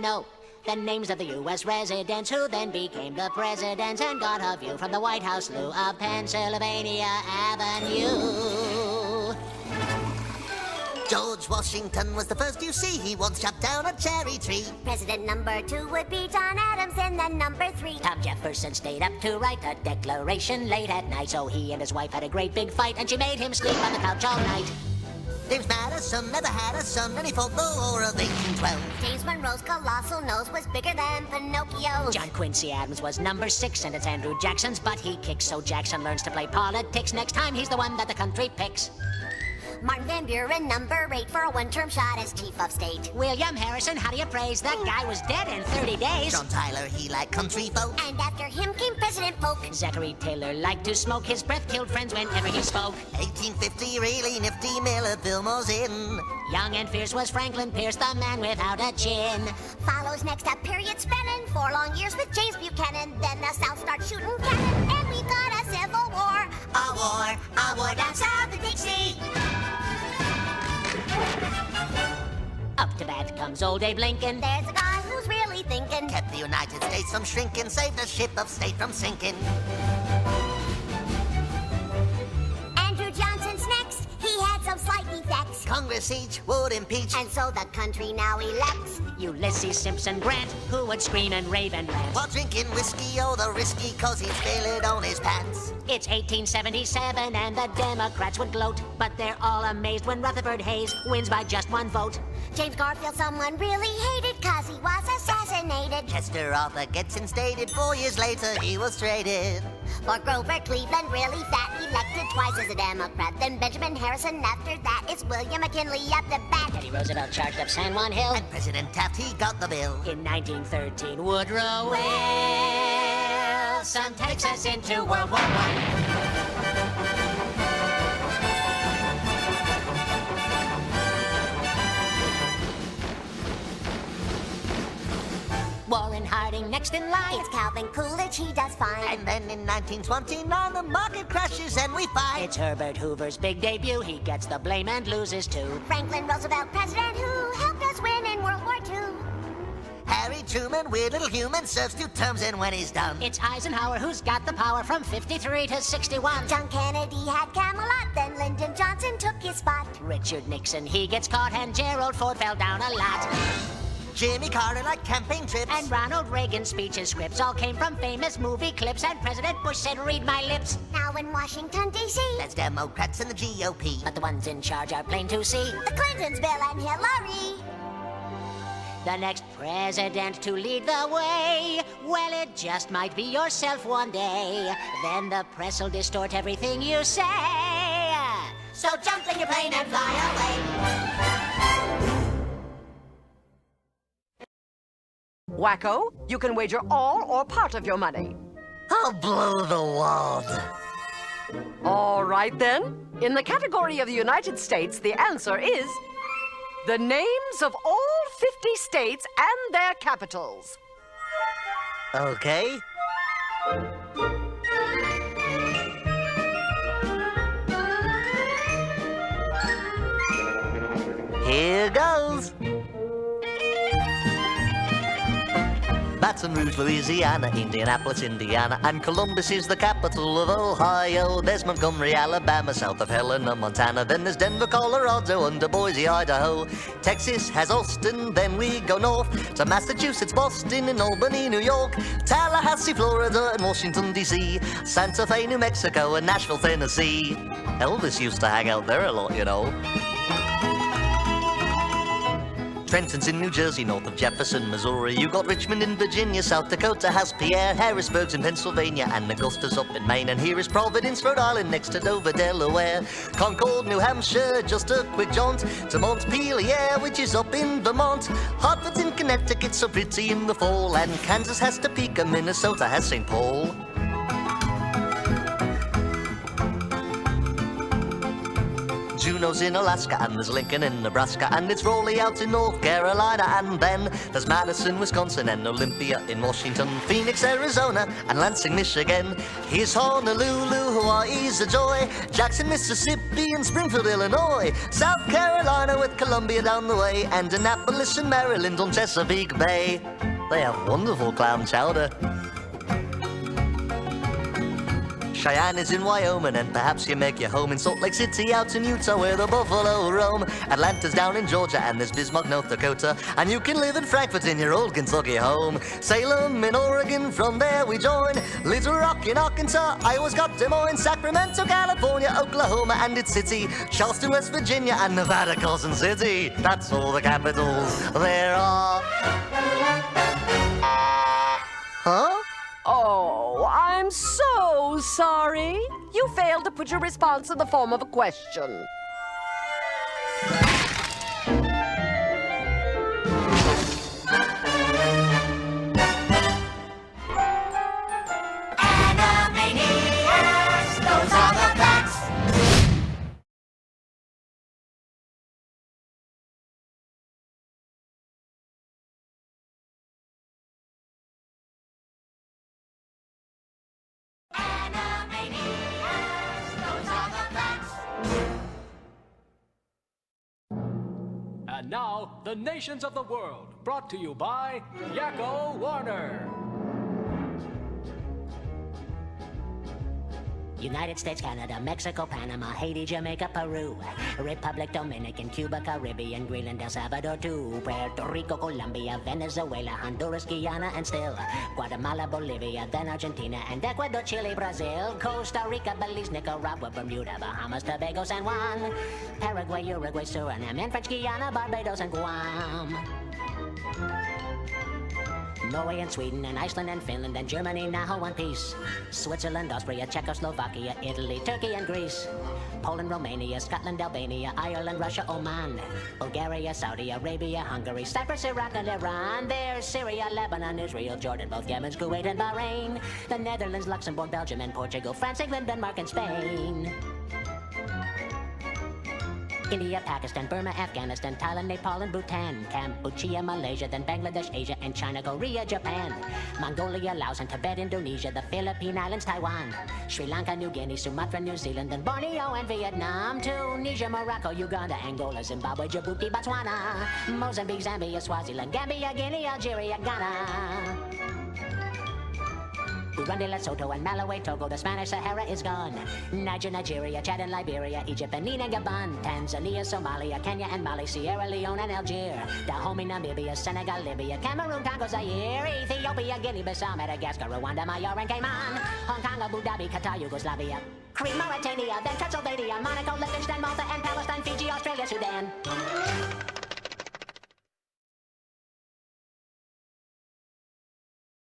know the names of the U.S. residents who then became the presidents and got a view from the White House loo of Pennsylvania Avenue. George Washington was the first you see. He once chopped down a cherry tree. President number 2 would be John Adams, and then number 3. Tom Jefferson stayed up to write a declaration late at night, so he and his wife had a great big fight, and she made him sleep on the couch all night. James Madison never had a son, and he fought the War of 1812. James Monroe's colossal nose was bigger than Pinocchio's. John Quincy Adams was number 6, and it's Andrew Jackson's butt he kicks, so Jackson learns to play politics. Next time, he's the one that the country picks. Martin Van Buren, number 8, for a one-term shot as chief of state. William Harrison, how do you praise? That guy was dead in 30 days. John Tyler, he liked country folk. And after him came President Polk. Zachary Taylor liked to smoke. His breath killed friends whenever he spoke. 1850, really nifty, Miller Fillmore's in. Young and fierce was Franklin Pierce, the man without a chin. Follows next a period spanning 4 long years with James Buchanan. Then the South starts shooting cannon, and we got a civil war. A war Down south of Dixie. Up to bat comes old Abe Lincoln. There's a guy who's really thinking. Kept the United States from shrinking, saved a ship of state from sinking. Andrew Johnson's next. He had some slight defects. Congress each would impeach. And so the country now elects Ulysses Simpson Grant, who would scream and rave and rant. While drinking whiskey, oh, the risky, cause he'd spill it on his pants. It's 1877 and the Democrats would gloat, but they're all amazed when Rutherford Hayes wins by just 1 vote. James Garfield someone really hated cause he was assassinated. Chester Arthur gets instated. 4 years later, he was traded. For Grover Cleveland, really fat, elected twice as a Democrat. Then Benjamin Harrison, after that it's William McKinley up the bat. Teddy Roosevelt charged up San Juan Hill. And President Taft, he got the bill. In 1913, Woodrow Wilson takes us into World War I. Warren Harding next in line. It's Calvin Coolidge, he does fine. And then in 1929, the market crashes and we fight. It's Herbert Hoover's big debut. He gets the blame and loses too. Franklin Roosevelt, president who helped us win in World War II. Harry Truman, weird little human, serves 2 terms and when he's done. It's Eisenhower who's got the power from 53 to 61. John Kennedy had Camelot, then Lyndon Johnson took his spot. Richard Nixon, he gets caught, and Gerald Ford fell down a lot. Jimmy Carter liked campaign trips. And Ronald Reagan's speech and scripts all came from famous movie clips, and President Bush said, "Read my lips." Now in Washington, D.C., That's Democrats and the GOP. But the ones in charge are plain to see. the Clintons, Bill and Hillary. The next president to lead the way, well, it just might be yourself one day. Then the press will distort everything you say. So jump in your plane and fly away. Wacko, you can wager all or part of your money. I'll blow the wad. All right, then. In the category of the United States, the answer is the names of all 50 states and their capitals. Okay. Here goes. Baton Rouge, Louisiana, Indianapolis, Indiana, and Columbus is the capital of Ohio. There's Montgomery, Alabama, south of Helena, Montana. Then there's Denver, Colorado, under Boise, Idaho. Texas has Austin, then we go north to Massachusetts, Boston, and Albany, New York. Tallahassee, Florida, and Washington, D.C. Santa Fe, New Mexico, and Nashville, Tennessee. Elvis used to hang out there a lot, you know. Trenton's in New Jersey, north of Jefferson, Missouri. You got Richmond in Virginia, South Dakota has Pierre. Harrisburg's in Pennsylvania, and Augusta's up in Maine. And here is Providence, Rhode Island, next to Dover, Delaware. Concord, New Hampshire, just a quick jaunt to Montpelier, which is up in Vermont. Hartford's in Connecticut, so pretty in the fall. And Kansas has Topeka, Minnesota has St. Paul. Juneau's in Alaska, and there's Lincoln in Nebraska, and it's Raleigh out in North Carolina, and then there's Madison, Wisconsin, and Olympia in Washington, Phoenix, Arizona, and Lansing, Michigan. Here's Honolulu, Hawaii's a joy, Jackson, Mississippi, and Springfield, Illinois, South Carolina with Columbia down the way, and Annapolis in Maryland on Chesapeake Bay. They have wonderful clam chowder. Cheyenne is in Wyoming, and perhaps you make your home in Salt Lake City out in Utah where the buffalo roam. Atlanta's down in Georgia, and there's Bismarck, North Dakota, and you can live in Frankfort in your old Kentucky home. Salem in Oregon, from there we join. Little Rock in Arkansas, Iowa's got Des Moines, Sacramento, California, Oklahoma and its city, Charleston, West Virginia, and Nevada, Carson City. That's all the capitals there are. Huh? Oh, I'm so sorry. You failed to put your response in the form of a question. Animaniacs, those are the facts. And now, the nations of the world, brought to you by Yakko Warner. United States, Canada, Mexico, Panama, Haiti, Jamaica, Peru, Republic Dominican, Cuba, Caribbean, Greenland, El Salvador, too, Puerto Rico, Colombia, Venezuela, Honduras, Guyana, and still Guatemala, Bolivia, then Argentina, and Ecuador, Chile, Brazil, Costa Rica, Belize, Nicaragua, Bermuda, Bahamas, Tobago, San Juan, Paraguay, Uruguay, Suriname, and French Guiana, Barbados, and Guam. Norway and Sweden and Iceland and Finland and Germany now one piece. Switzerland, Austria, Czechoslovakia, Italy, Turkey and Greece. Poland, Romania, Scotland, Albania, Ireland, Russia, Oman. Bulgaria, Saudi Arabia, Hungary, Cyprus, Iraq and Iran. There's Syria, Lebanon, Israel, Jordan, both Yemen, Kuwait and Bahrain. The Netherlands, Luxembourg, Belgium and Portugal, France, England, Denmark and Spain. India, Pakistan, Burma, Afghanistan, Thailand, Nepal, and Bhutan, Cambodia, Malaysia, then Bangladesh, Asia, and China, Korea, Japan, Mongolia, Laos, and Tibet, Indonesia, the Philippine Islands, Taiwan, Sri Lanka, New Guinea, Sumatra, New Zealand, then Borneo and Vietnam, Tunisia, Morocco, Uganda, Angola, Zimbabwe, Djibouti, Botswana, Mozambique, Zambia, Swaziland, Gambia, Guinea, Algeria, Ghana. Burundi, Lesotho, and Malawi, Togo, the Spanish Sahara is gone. Niger, Nigeria, Chad and Liberia, Egypt, Benin and Gabon, Tanzania, Somalia, Kenya and Mali, Sierra Leone and Algier, Dahomey, Namibia, Senegal, Libya, Cameroon, Congo, Zaire, Ethiopia, Guinea-Bissau, Madagascar, Rwanda, Mayor and Cayman, Hong Kong, Abu Dhabi, Qatar, Yugoslavia, Crete, Mauritania, then Transylvania, Monaco, Liechtenstein, Malta,